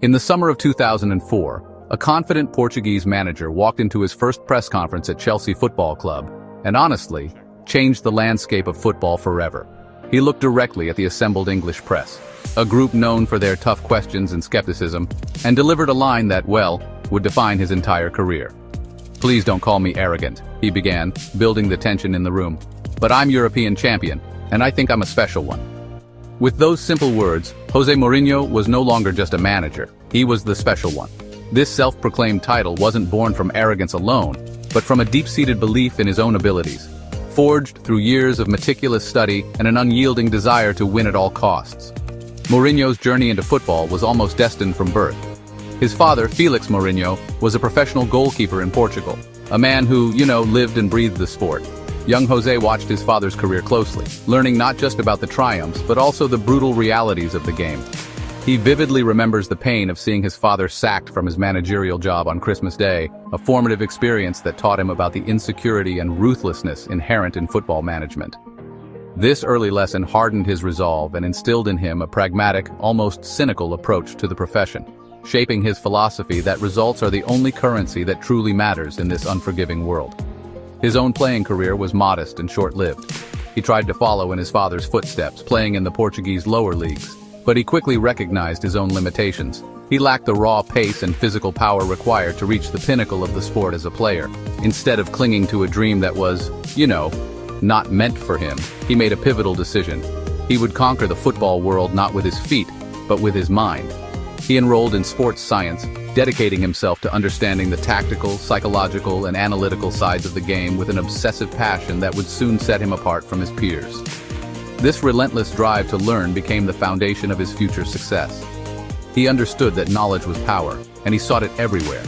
In the summer of 2004, a confident Portuguese manager walked into his first press conference at Chelsea Football Club, and honestly, changed the landscape of football forever. He looked directly at the assembled English press, a group known for their tough questions and skepticism, and delivered a line that, well, would define his entire career. "Please don't call me arrogant," he began, building the tension in the room. "But I'm European champion, and I think I'm a special one." With those simple words, José Mourinho was no longer just a manager, he was the special one. This self-proclaimed title wasn't born from arrogance alone, but from a deep-seated belief in his own abilities, forged through years of meticulous study and an unyielding desire to win at all costs. Mourinho's journey into football was almost destined from birth. His father, Felix Mourinho, was a professional goalkeeper in Portugal, a man who, lived and breathed the sport. Young José watched his father's career closely, learning not just about the triumphs but also the brutal realities of the game. He vividly remembers the pain of seeing his father sacked from his managerial job on Christmas Day, a formative experience that taught him about the insecurity and ruthlessness inherent in football management. This early lesson hardened his resolve and instilled in him a pragmatic, almost cynical approach to the profession, shaping his philosophy that results are the only currency that truly matters in this unforgiving world. His own playing career was modest and short-lived. He tried to follow in his father's footsteps, playing in the Portuguese lower leagues, but he quickly recognized his own limitations. He lacked the raw pace and physical power required to reach the pinnacle of the sport as a player. Instead of clinging to a dream that was, not meant for him, he made a pivotal decision. He would conquer the football world not with his feet, but with his mind. He enrolled in sports science, dedicating himself to understanding the tactical, psychological, and analytical sides of the game with an obsessive passion that would soon set him apart from his peers. This relentless drive to learn became the foundation of his future success. He understood that knowledge was power, and he sought it everywhere.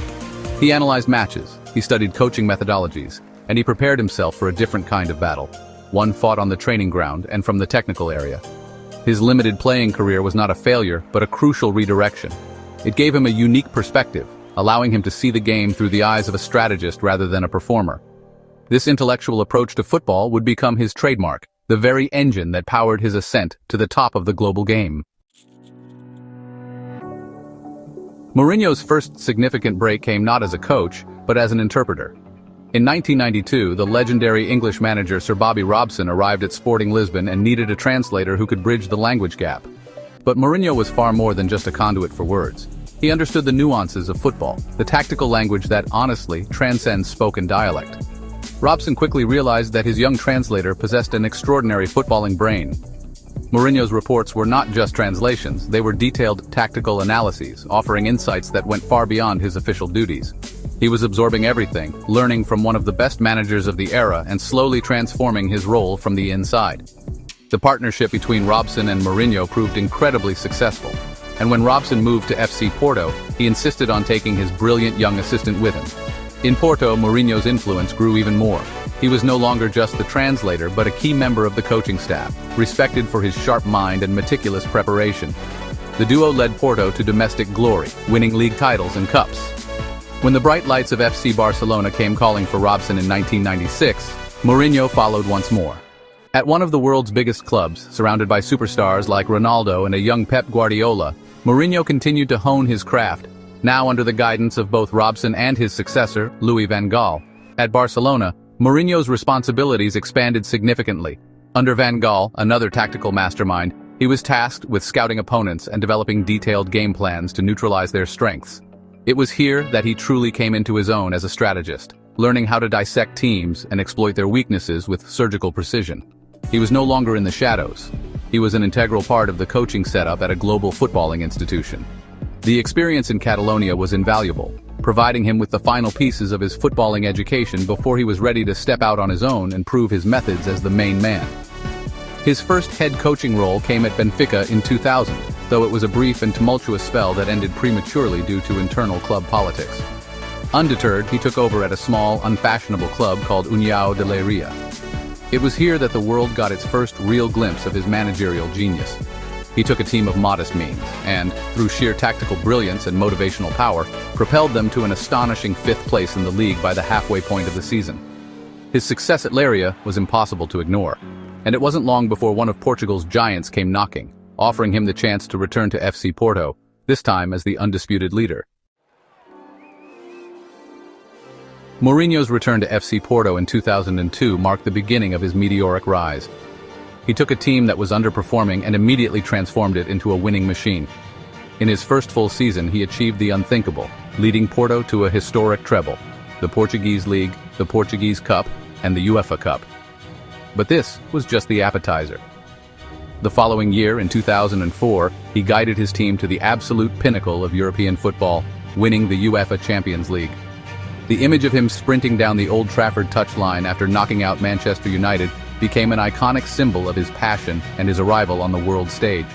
He analyzed matches, he studied coaching methodologies, and he prepared himself for a different kind of battle, one fought on the training ground and from the technical area. His limited playing career was not a failure, but a crucial redirection. It gave him a unique perspective, allowing him to see the game through the eyes of a strategist rather than a performer. This intellectual approach to football would become his trademark, the very engine that powered his ascent to the top of the global game. Mourinho's first significant break came not as a coach, but as an interpreter. In 1992, the legendary English manager Sir Bobby Robson arrived at Sporting Lisbon and needed a translator who could bridge the language gap. But Mourinho was far more than just a conduit for words. He understood the nuances of football, the tactical language that, honestly, transcends spoken dialect. Robson quickly realized that his young translator possessed an extraordinary footballing brain. Mourinho's reports were not just translations, they were detailed tactical analyses, offering insights that went far beyond his official duties. He was absorbing everything, learning from one of the best managers of the era and slowly transforming his role from the inside. The partnership between Robson and Mourinho proved incredibly successful, and when Robson moved to FC Porto, he insisted on taking his brilliant young assistant with him. In Porto, Mourinho's influence grew even more. He was no longer just the translator but a key member of the coaching staff, respected for his sharp mind and meticulous preparation. The duo led Porto to domestic glory, winning league titles and cups. When the bright lights of FC Barcelona came calling for Robson in 1996, Mourinho followed once more. At one of the world's biggest clubs, surrounded by superstars like Ronaldo and a young Pep Guardiola, Mourinho continued to hone his craft, now under the guidance of both Robson and his successor, Louis van Gaal. At Barcelona, Mourinho's responsibilities expanded significantly. Under Van Gaal, another tactical mastermind, he was tasked with scouting opponents and developing detailed game plans to neutralize their strengths. It was here that he truly came into his own as a strategist, learning how to dissect teams and exploit their weaknesses with surgical precision. He was no longer in the shadows. He was an integral part of the coaching setup at a global footballing institution. The experience in Catalonia was invaluable, providing him with the final pieces of his footballing education before he was ready to step out on his own and prove his methods as the main man. His first head coaching role came at Benfica in 2000, though it was a brief and tumultuous spell that ended prematurely due to internal club politics. Undeterred, he took over at a small, unfashionable club called União de Leiria. It was here that the world got its first real glimpse of his managerial genius. He took a team of modest means, and, through sheer tactical brilliance and motivational power, propelled them to an astonishing 5th place in the league by the halfway point of the season. His success at Leiria was impossible to ignore, and it wasn't long before one of Portugal's giants came knocking, offering him the chance to return to FC Porto, this time as the undisputed leader. Mourinho's return to FC Porto in 2002 marked the beginning of his meteoric rise. He took a team that was underperforming and immediately transformed it into a winning machine. In his first full season, he achieved the unthinkable, leading Porto to a historic treble: the Portuguese League, the Portuguese Cup, and the UEFA Cup. But this was just the appetizer. The following year, in 2004, he guided his team to the absolute pinnacle of European football, winning the UEFA Champions League. The image of him sprinting down the Old Trafford touchline after knocking out Manchester United became an iconic symbol of his passion and his arrival on the world stage.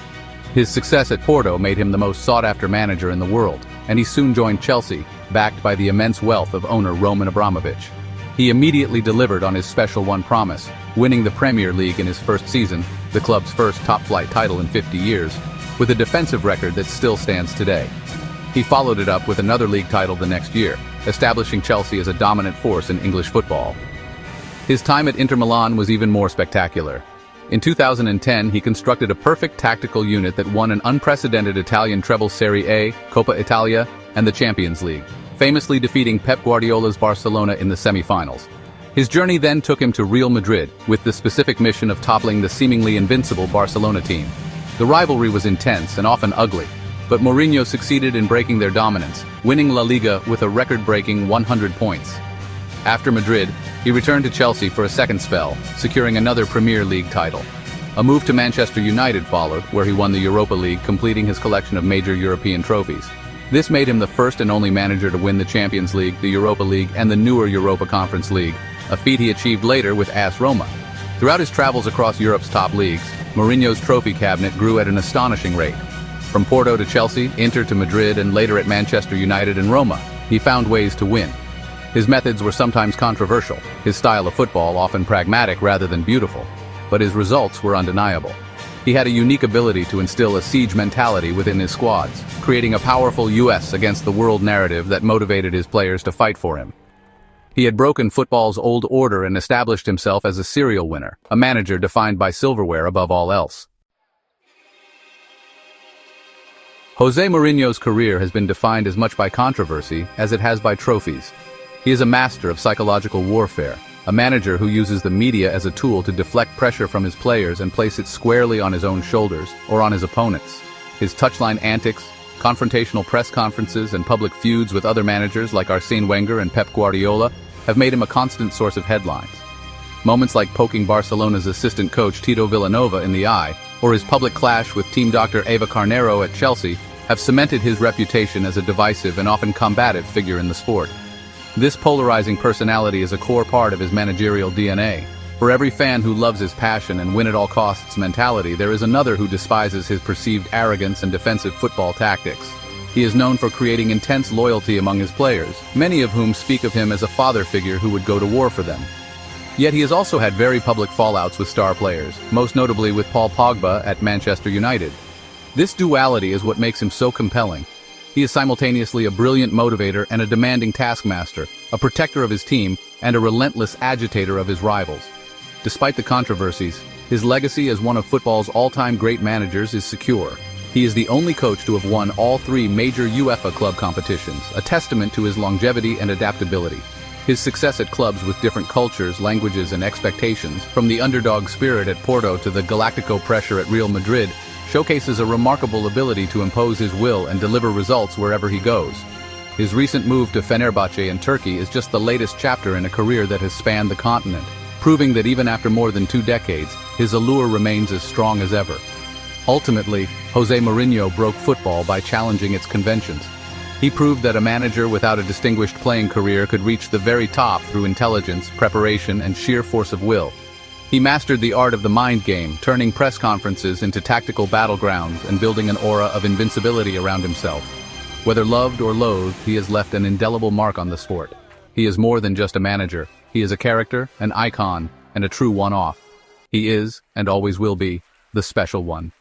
His success at Porto made him the most sought-after manager in the world, and he soon joined Chelsea, backed by the immense wealth of owner Roman Abramovich. He immediately delivered on his Special One promise, winning the Premier League in his first season, the club's first top-flight title in 50 years, with a defensive record that still stands today. He followed it up with another league title the next year, establishing Chelsea as a dominant force in English football. His time at Inter Milan was even more spectacular. In 2010, he constructed a perfect tactical unit that won an unprecedented Italian treble Serie A, Coppa Italia, and the Champions League, famously defeating Pep Guardiola's Barcelona in the semi-finals. His journey then took him to Real Madrid, with the specific mission of toppling the seemingly invincible Barcelona team. The rivalry was intense and often ugly, but Mourinho succeeded in breaking their dominance, winning La Liga with a record-breaking 100 points. After Madrid, he returned to Chelsea for a second spell, securing another Premier League title. A move to Manchester United followed, where he won the Europa League, completing his collection of major European trophies. This made him the first and only manager to win the Champions League, the Europa League, and the newer Europa Conference League, a feat he achieved later with AS Roma. Throughout his travels across Europe's top leagues, Mourinho's trophy cabinet grew at an astonishing rate. From Porto to Chelsea, Inter to Madrid, and later at Manchester United and Roma, he found ways to win. His methods were sometimes controversial, his style of football often pragmatic rather than beautiful, but his results were undeniable. He had a unique ability to instill a siege mentality within his squads, creating a powerful US against the world narrative that motivated his players to fight for him. He had broken football's old order and established himself as a serial winner, a manager defined by silverware above all else. José Mourinho's career has been defined as much by controversy as it has by trophies. He is a master of psychological warfare, a manager who uses the media as a tool to deflect pressure from his players and place it squarely on his own shoulders or on his opponents. His touchline antics, confrontational press conferences, and public feuds with other managers like Arsène Wenger and Pep Guardiola have made him a constant source of headlines. Moments like poking Barcelona's assistant coach Tito Vilanova in the eye, or his public clash with team doctor Eva Carneiro at Chelsea, have cemented his reputation as a divisive and often combative figure in the sport. This polarizing personality is a core part of his managerial DNA. For every fan who loves his passion and win-at-all-costs mentality, there is another who despises his perceived arrogance and defensive football tactics. He is known for creating intense loyalty among his players, many of whom speak of him as a father figure who would go to war for them. Yet he has also had very public fallouts with star players, most notably with Paul Pogba at Manchester United. This duality is what makes him so compelling. He is simultaneously a brilliant motivator and a demanding taskmaster, a protector of his team, and a relentless agitator of his rivals. Despite the controversies, his legacy as one of football's all-time great managers is secure. He is the only coach to have won all three major UEFA club competitions, a testament to his longevity and adaptability. His success at clubs with different cultures, languages, and expectations, from the underdog spirit at Porto to the Galactico pressure at Real Madrid, showcases a remarkable ability to impose his will and deliver results wherever he goes. His recent move to Fenerbahce in Turkey is just the latest chapter in a career that has spanned the continent, proving that even after more than 2 decades, his allure remains as strong as ever. Ultimately, José Mourinho broke football by challenging its conventions. He proved that a manager without a distinguished playing career could reach the very top through intelligence, preparation, and sheer force of will. He mastered the art of the mind game, turning press conferences into tactical battlegrounds and building an aura of invincibility around himself. Whether loved or loathed, he has left an indelible mark on the sport. He is more than just a manager. He is a character, an icon, and a true one-off. He is, and always will be, the special one.